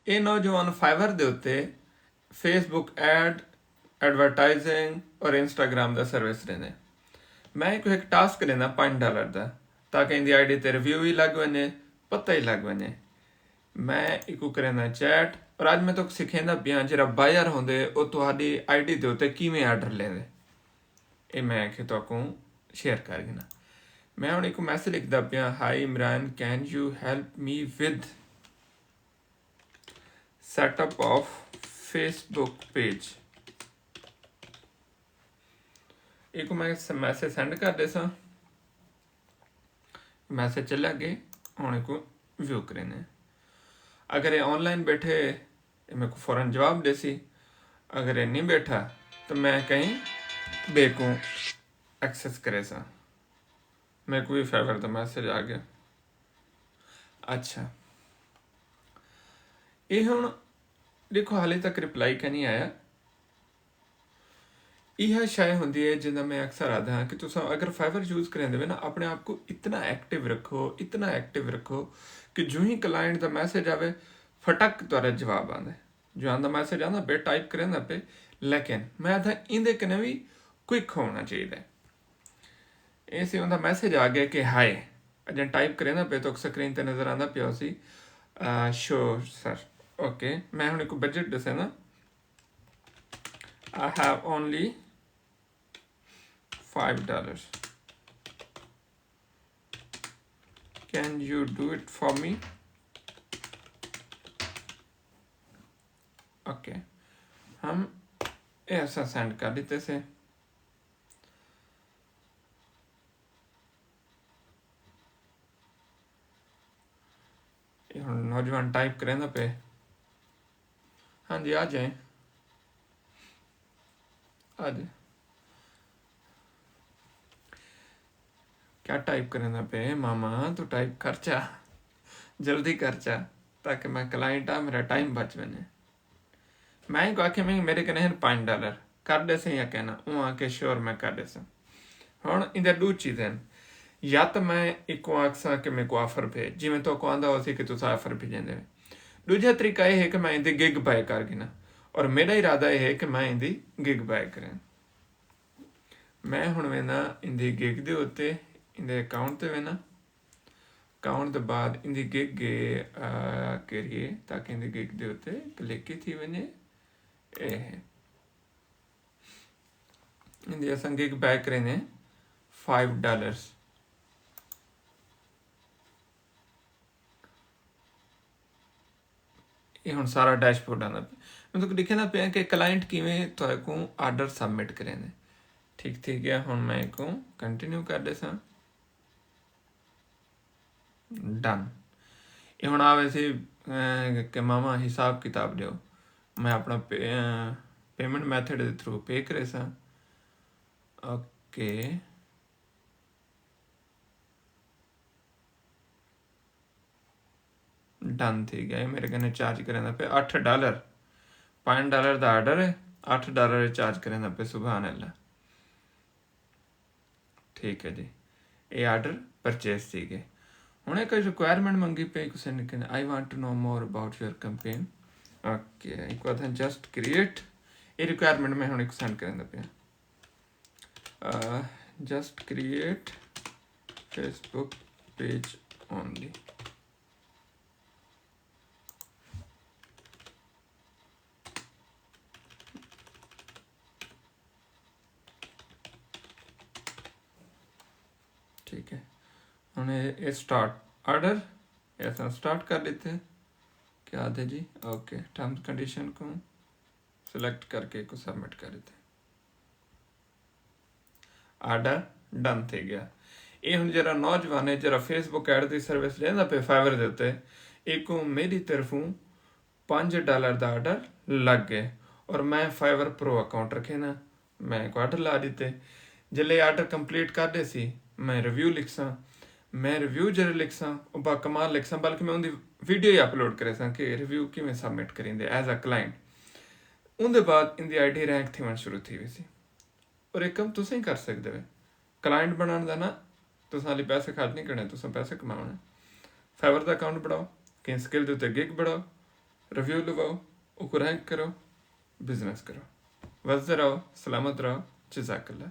ਇਹ ਨੌਜਵਾਨ ਫਾਈਵਰ ਦੇ ਉੱਤੇ ਫੇਸਬੁੱਕ ਐਡ ਐਡਵਰਟਾਈਜ਼ਿੰਗ ਔਰ ਇੰਸਟਾਗ੍ਰਾਮ ਦਾ ਸਰਵਿਸ ਦਿੰਦੇ। मैं एक टास्क लेना $5 का ताकि इंदी आई डी ते रिव्यू भी लग वने, पता ही लग वने। मैं एक करना चैट और अज मैं तो सिखेंदा पिया जरा बायर होंदे वो तुहाडी आई डी दे उत्ते किवें आर्डर लेंदे, ये मैं कि तुहानू शेयर कर देना। मैं हुण एक मैसेज लिखदा पिया, high Imran, can you help me with setup of Facebook page. एक मैं मैसेज सेंड कर दे सा, मैसेज चला गए हुण को व्यू करें। अगर ये ऑनलाइन बैठे मेरे को फ़ौरन जवाब दे सी, अगर ये नहीं बैठा तो मैं कहीं बे को एक्सेस करे सा। मेरे को भी फेवर का मैसेज आ गया। अच्छा ये हुण देखो हाले तक रिप्लाई का नहीं आया। यह शाय होंगी है जिन्हें मैं अक्सर आदा हाँ कि तुम अगर फाइवर यूज़ करेंगे ना अपने आप को इतना एक्टिव रखो, इतना एक्टिव रखो कि जो ही क्लाइंट का मैसेज आवे फटक तुरा जवाब आंदा। जो आंदा मैसेज आंदा पे टाइप करें पे, लेकिन मैं आदा इंदे कने भी क्विक होना चाहिए। ऐसे उनका मैसेज आ गया कि हाय, अजन टाइप करें पे तो स्क्रीन पर नज़र आंदा पिया सी शो सर। ओके मैं हुण एक बजट दसे ना, I have only $5. Can you do it for me? Okay, हम ऐसा सेंड कर देते से। नौजवान टाइप करें ना पे, हाँ जी आ जाए, आ जाए। क्या टाइप करना पे मामा, तो टाइप कर चा, जल्दी कर चा ताकि मैं क्लाइंट आ मेरा टाइम बच बने। मैं को आखे मैं मेरे कने $5 कर दे से या कहना वो आके श्योर मैं कर दे सा। हुण इंदे दो चीज़ें, या तो मैं एक आखसा कि मेरे को ऑफर पे जिमें तो को आंदा हो सी कि तुस ऑफर भेजेंदे। दूजा तरीका यह है कि मैं इंदी गिग बाय कर गिना, और मेरा इरादा यह है कि मैं इंदी गिग बाय करें। मैं हुण वेना इंदी गिग दे उत्ते इंदे अकाउंट ते वेना, अकाउंट के बाद इंदी गिग करिए ताकि इंदी गिग दे उत्ते क्लिक की थी वने। इंदी असां गिग बाय करें $5। ये हुण सारा डैशबोर्ड आना पे मैं तो लिखना पे कि क्लाइंट किवें तुहाडे को आर्डर सबमिट करें। ठीक थी गया। हुण मैं को कंटिन्यू कर दे सा, डन। ये हुण आवे सी कि मामा हिसाब किताब दियो, मैं अपना पेमेंट मैथड के थ्रू पे करे सा। ओके डन थी गया। मेरे कने चार्ज करें पे $8, $5 का आर्डर है, $8 चार्ज करें पे। सुभान अल्लाह, ठीक है जी। ये आर्डर परचेज थी गए। उन्हें कोई रिक्वायरमेंट मंगी पे किसी ने कहना I want to know more about your campaign. Okay एक बार जस्ट क्रिएट ये रिक्वायरमेंट में हम एक सेंड करें पे, just create Facebook page only. ठीक है उन्हें स्टार्ट ऑर्डर ऐसा स्टार्ट कर लेते हैं। क्या आते जी, ओके टर्म्स कंडीशन को सिलेक्ट करके को सबमिट कर देते हैं। आर्डर डन थे गया। ये हम जरा नौजवान है जरा फेसबुक एड की सर्विस लेना पे फाइवर देते एक मेरी तरफों $5 का आर्डर लग गए, और मैं फाइवर प्रो अकाउंट रखे ना, मैं एक आर्डर ला देते। जल्ले आर्डर कंप्लीट कर दे सी मैं रिव्यू लिख सा, मैं रिव्यू जरे लिख सा बा कमाल लिख सा, बल्कि मैं उनकी वीडियो ही अपलोड करे सा कि रिव्यू किमें सबमिट करेंगे एज अ क्लाइंट। उनके बाद इनकी आई डी रैंक थी शुरू थी वैसी। और एक कम तुम ही कर सकते हो क्लाइंट बनाने का ना, तुम हाली पैसे खर्च नहीं करने, तुम पैसे कमाने। फाइवर का अकाउंट बढ़ाओ, कहीं स्किल के उत्ते गिग बढ़ाओ, रिव्यू लवाओ, उको रैंक करो, बिजनेस करो। वसदे रहो, सलामत रहो। जज़ाकल्लाह।